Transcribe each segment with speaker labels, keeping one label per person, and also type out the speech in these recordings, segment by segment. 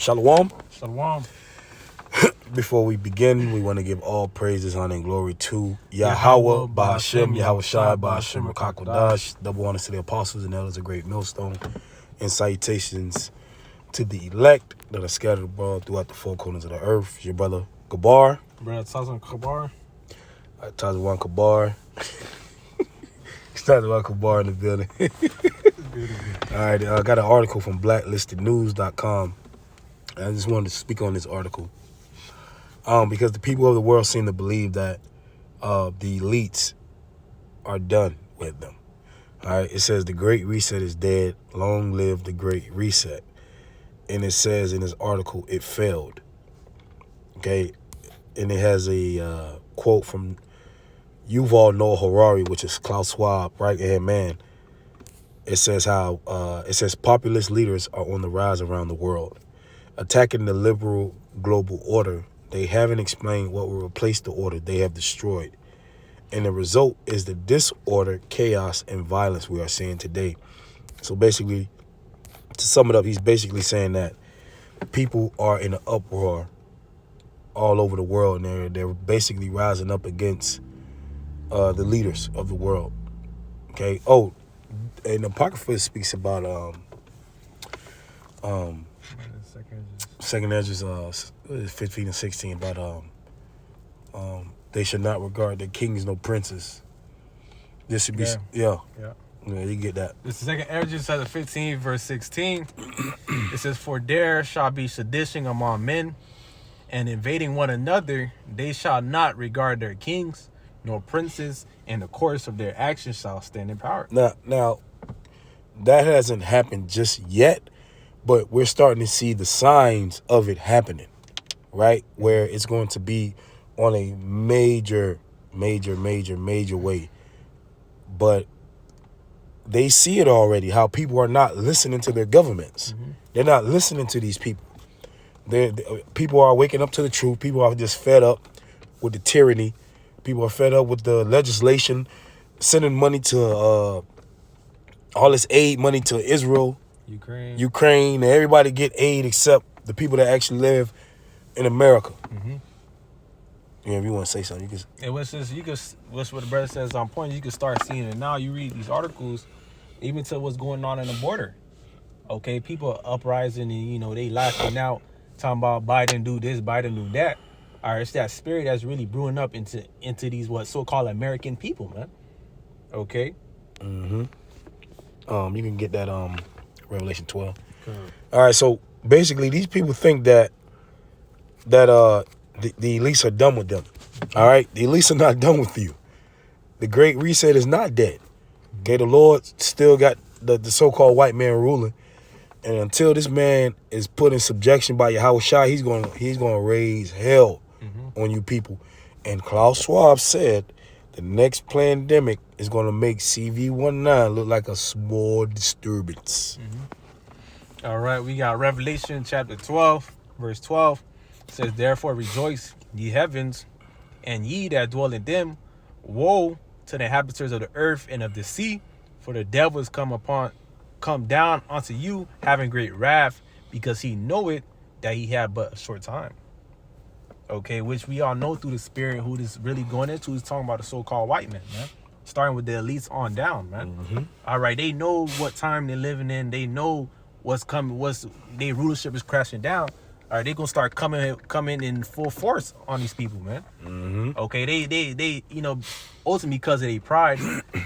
Speaker 1: Shalom.
Speaker 2: Shalom.
Speaker 1: Before we begin, we want to give all praises, honor, and glory to Yahweh, Bahashem, Yahweh Shai, Bahashem, Rakakwadash. Double honors to the apostles and elders of Great Millstone, and salutations to the elect that are scattered abroad throughout the four corners of the earth. Your brother Gabar.
Speaker 2: Brother Tazan Kabar.
Speaker 1: Tazwan Kabar. Tazwan Kabar in the building. All right, I got an article from blacklistednews.com. I just wanted to speak on this article. Because the people of the world seem to believe that the elites are done with them. All right, it says the Great Reset is dead. Long live the Great Reset. And it says in this article, it failed. Okay, and it has a quote from Yuval Noah Harari, which is Klaus Schwab, right-hand man. It says how populist leaders are on the rise around the world, attacking the liberal global order. They haven't explained what will replace the order they have destroyed. And the result is the disorder, chaos, and violence we are seeing today. So basically, to sum it up, he's basically saying that people are in an uproar all over the world, and they're basically rising up against the leaders of the world. Okay. Oh, and Apocrypha speaks about Second Ezra 15 and 16 about they should not regard their kings no princes. This should be yeah, you get that.
Speaker 2: This is Second Ezra chapter 15 verse 16. It says, "For there shall be sedition among men, and invading one another, they shall not regard their kings nor princes, and the course of their actions shall stand in power."
Speaker 1: Now that hasn't happened just yet, but we're starting to see the signs of it happening, right? Where it's going to be on a major way. But they see it already, how people are not listening to their governments. Mm-hmm. They're not listening to these people. People are waking up to the truth. People are just fed up with the tyranny. People are fed up with the legislation, sending money to all this aid money to Israel, Ukraine, and everybody get aid except the people that actually live in America. Mm-hmm. Yeah, if you want to say something, you can.
Speaker 2: And what's what the brother says on point. You can start seeing it now. You read these articles, even to what's going on in the border. Okay, people are uprising and they laughing out, talking about Biden do this, Biden do that. All right, it's that spirit that's really brewing up into these what so-called American people, man. Okay.
Speaker 1: Mm-hmm. You can get that Revelation 12. Okay. All right, so basically these people think that the elites are done with them. All right, the elites are not done with you. The Great Reset is not dead. Okay, the Lord still got the so-called white man ruling, and until this man is put in subjection by Yahweh Shai, he's going to raise hell on you people. And Klaus Schwab said the next pandemic is going to make CV19 look like a small disturbance.
Speaker 2: Mm-hmm. All right, we got Revelation chapter 12, verse 12. It says, "Therefore rejoice, ye heavens, and ye that dwell in them. Woe to the inhabitants of the earth and of the sea, for the devil is come down unto you, having great wrath, because he knoweth that he had but a short time." Okay, which we all know through the spirit who this really going into is talking about the so-called white man, man. Starting with the elites on down, man. Mm-hmm. All right, they know what time they're living in. They know what's coming. Their rulership is crashing down. All right, they're gonna start coming in full force on these people, man. Mm-hmm. Okay, they ultimately because of their pride,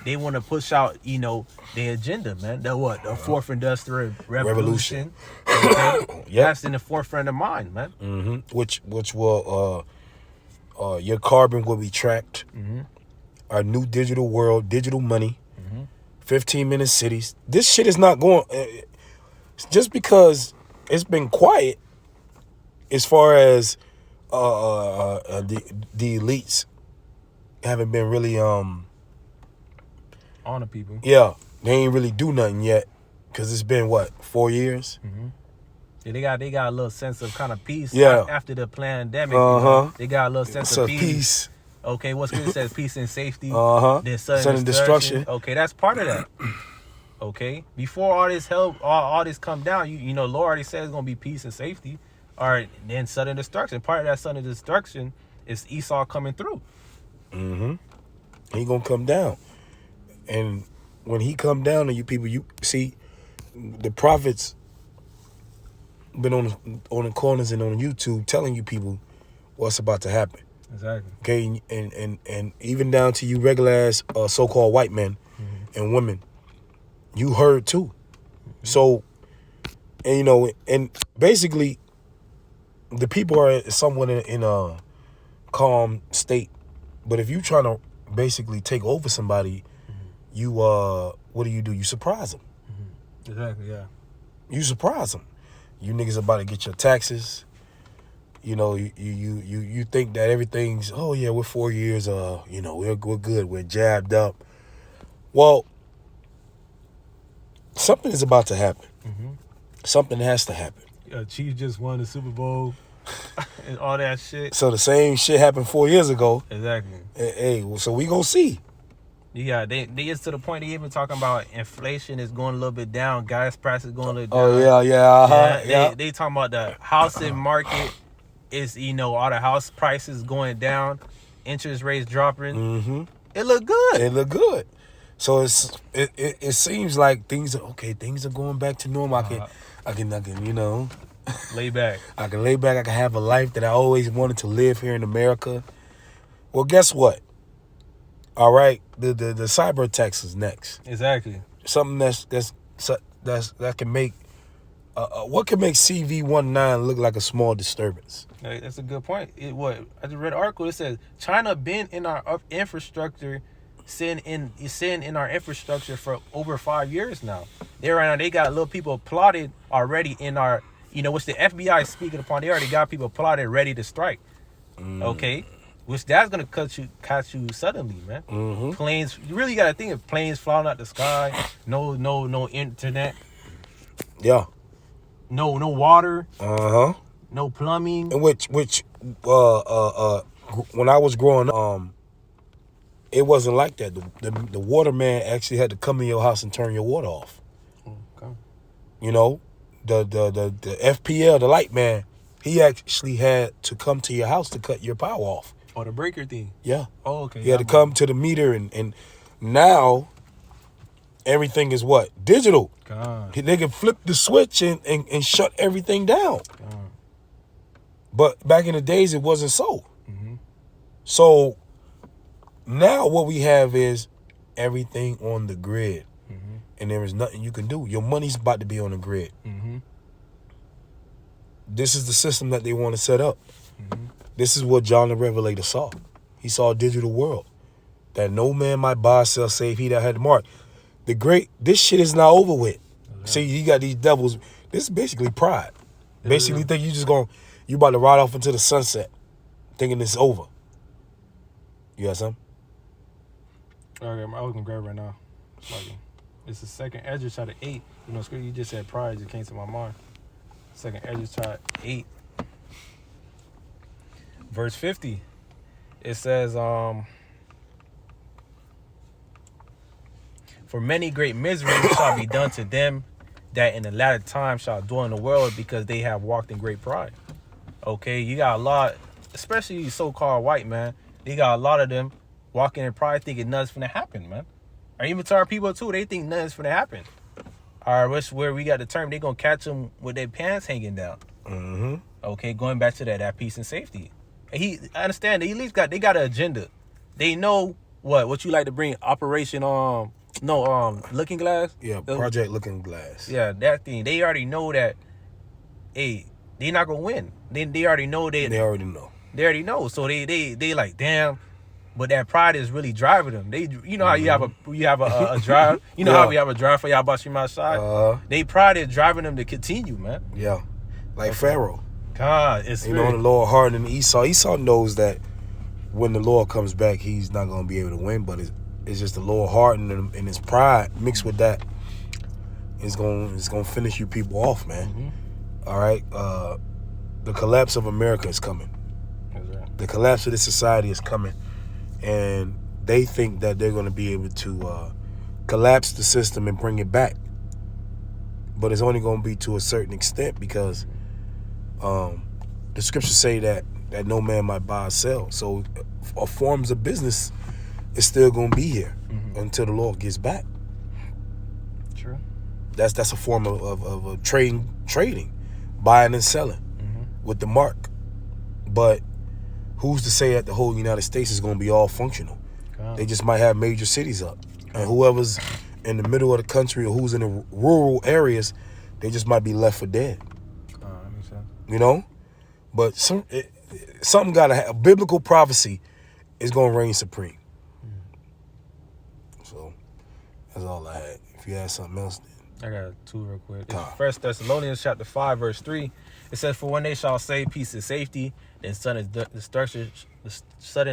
Speaker 2: they want to push out their agenda, man. The fourth industrial revolution. Okay? Yep. That's in the forefront of mind, man.
Speaker 1: Mm-hmm. Which will your carbon will be tracked. Mm-hmm. Our new digital world, digital money, 15-minute cities. This shit is not going. Just because it's been quiet, as far as the elites haven't been really
Speaker 2: on the people.
Speaker 1: Yeah, they ain't really do nothing yet, because it's been 4 years.
Speaker 2: Mm-hmm. Yeah, they got a little sense of kind of peace.
Speaker 1: Yeah.
Speaker 2: After the pandemic, they got a little sense of peace. Okay, what's good? It says peace and safety.
Speaker 1: Then sudden destruction.
Speaker 2: Okay, that's part of that. Okay, before all this hell, all this come down, you know, Lord already said it's gonna be peace and safety. All right, then sudden destruction. Part of that sudden destruction is Esau coming through.
Speaker 1: Mm-hmm. He gonna come down, and when he come down on you people, you see, the prophets been on the corners and on YouTube telling you people what's about to happen.
Speaker 2: Exactly.
Speaker 1: Okay, and even down to you regular ass so-called white men and women, you heard too. So, and you know, and basically, the people are somewhat in a calm state. But if you trying to basically take over somebody, you what do? You surprise them.
Speaker 2: Exactly. Yeah.
Speaker 1: You surprise them. You niggas about to get your taxes. You know, you think that everything's, oh yeah, we're 4 years, you know, we're good, we're jabbed up. Well, something is about to happen. Something has to happen.
Speaker 2: Chiefs just won the Super Bowl and all that shit.
Speaker 1: So the same shit happened 4 years ago.
Speaker 2: Exactly.
Speaker 1: Hey, so we gonna see.
Speaker 2: Yeah, they get to the point they even talking about inflation is going a little bit down, gas prices going a little down.
Speaker 1: Oh yeah.
Speaker 2: They talking about the housing market is, you know, all the house prices going down, interest rates dropping.
Speaker 1: Mm-hmm.
Speaker 2: It look good.
Speaker 1: It look good. So it seems like things are okay. Things are going back to normal. I can you know,
Speaker 2: Lay back.
Speaker 1: I can lay back. I can have a life that I always wanted to live here in America. Well, guess what? All right, the cyber attacks is next.
Speaker 2: Exactly.
Speaker 1: Something that can make what can make CV-19 look like a small disturbance.
Speaker 2: Hey, that's a good point. I just read an article. It says China been in our infrastructure, sitting in our infrastructure for over 5 years now. They got little people plotted already in our, you know, which the FBI is speaking upon. They already got people plotted ready to strike. Okay. Which that's gonna catch you suddenly, man.
Speaker 1: Mm-hmm.
Speaker 2: Planes, you really gotta think of planes flying out the sky, no internet,
Speaker 1: Yeah.
Speaker 2: no water,
Speaker 1: Uh-huh.
Speaker 2: no plumbing.
Speaker 1: And which when I was growing up, it wasn't like that. The waterman actually had to come in your house and turn your water off.
Speaker 2: Okay.
Speaker 1: You know, the FPL, the light man, he actually had to come to your house to cut your power off.
Speaker 2: Oh, the breaker thing.
Speaker 1: Yeah.
Speaker 2: Oh, okay.
Speaker 1: He had to come to the meter, and now everything is what? Digital.
Speaker 2: God.
Speaker 1: They can flip the switch and shut everything down. But back in the days, it wasn't so.
Speaker 2: Mm-hmm.
Speaker 1: So now what we have is everything on the grid.
Speaker 2: Mm-hmm.
Speaker 1: And there is nothing you can do. Your money's about to be on the grid.
Speaker 2: Mm-hmm.
Speaker 1: This is the system that they want to set up.
Speaker 2: Mm-hmm.
Speaker 1: This is what John the Revelator saw. He saw a digital world that no man might buy, sell, save he that had the mark. This shit is not over with.
Speaker 2: Okay.
Speaker 1: See, you got these devils. This is basically pride. Basically, think you about to ride off into the sunset, thinking it's over. You got something?
Speaker 2: Okay, I was gonna grab it right now. It's the second Ezra chapter 8. You know, you just said pride, it came to my mind. Second Ezra chapter 8. Verse 50, it says, for many great miseries shall be done to them that in the latter time shall dwell in the world, because they have walked in great pride. Okay, you got a lot, especially so-called white man, they got a lot of them walking in pride thinking nothing's gonna happen, man. Or even to our people too, they think nothing's gonna happen. Or where we got the term, they gonna catch them with their pants hanging down.
Speaker 1: Mm-hmm.
Speaker 2: Okay, going back to that peace and safety. I understand they at least got an agenda. They know what you like to bring, Operation Looking Glass.
Speaker 1: Yeah, Project Looking Glass.
Speaker 2: Yeah, that thing. They already know that. Hey, they not gonna win. They already know that.
Speaker 1: They already know.
Speaker 2: They already know. So they like, damn. But that pride is really driving them. You know how you have a drive. You know how we have a drive for y'all Bashim outside. They pride is driving them to continue, man.
Speaker 1: Yeah, like Pharaoh.
Speaker 2: God, it's
Speaker 1: you know, the Lord hardened Esau. Esau knows that when the Lord comes back, he's not gonna be able to win. But it's just the Lord hardened him, and his pride mixed with that is gonna finish you people off, man.
Speaker 2: Mm-hmm.
Speaker 1: All right, the collapse of America is coming.
Speaker 2: Right.
Speaker 1: The collapse of this society is coming, and they think that they're gonna be able to collapse the system and bring it back. But it's only going to be to a certain extent because the scriptures say that no man might buy or sell. So forms of business is still going to be here until the Lord gets back.
Speaker 2: True.
Speaker 1: That's a form of trading, buying and selling with the mark. But who's to say that the whole United States is going to be all functional? They just might have major cities up. And whoever's in the middle of the country or who's in the rural areas, they just might be left for dead.
Speaker 2: That makes sense.
Speaker 1: You know? But something got to have. Biblical prophecy is going to reign supreme. So that's all I had. If you had something else, then.
Speaker 2: I got two real quick. First Thessalonians chapter 5, verse 3. It says, "For when they shall say peace and safety, then sudden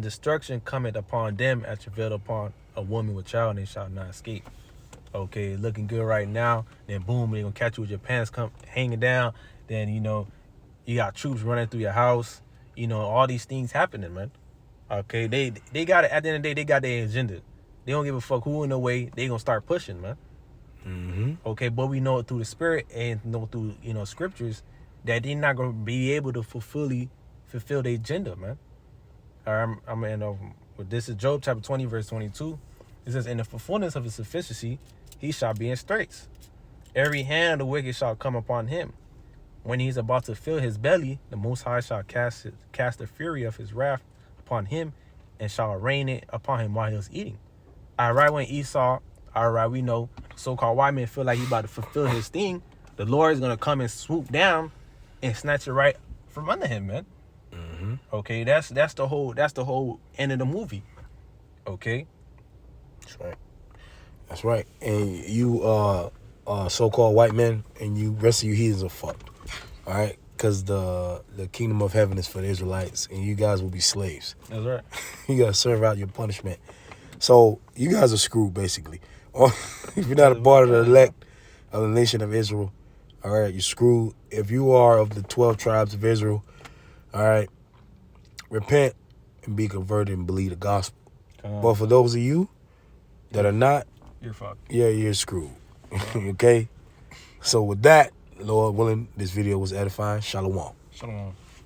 Speaker 2: destruction cometh upon them as travailed upon a woman with child, and they shall not escape." Okay, looking good right now. Then boom, they gonna catch you with your pants hanging down. Then you got troops running through your house. All these things happening, man. Okay, they got it. At the end of the day, they got their agenda. They don't give a fuck who in the way. They gonna start pushing, man. Okay, but we know through the spirit and know through scriptures that they're not gonna be able to fulfill their agenda, man. All right, I'm gonna end off with this. Is Job chapter 20, verse 22. It says, "In the fulfillment of his sufficiency, he shall be in straits. Every hand of the wicked shall come upon him. When he is about to fill his belly, the Most High shall cast the fury of his wrath upon him, and shall rain it upon him while he was eating." All right, when Esau, all right, we know so-called white men feel like he about to fulfill his thing, the Lord is gonna come and swoop down and snatch it right from under him, man. Okay, that's the whole end of the movie. Okay.
Speaker 1: That's right. And you so-called white men and you rest of you heathens are fucked. All right? Because the kingdom of heaven is for the Israelites and you guys will be slaves.
Speaker 2: That's right.
Speaker 1: You got to serve out your punishment. So you guys are screwed, basically. If you're not a part of the elect of the nation of Israel, all right, you're screwed. If you are of the 12 tribes of Israel, all right, repent and be converted and believe the gospel. But for those of you that are not,
Speaker 2: you're fucked.
Speaker 1: Yeah, you're screwed. Okay? So with that, Lord willing, this video was edifying. Shalom.
Speaker 2: Shalom.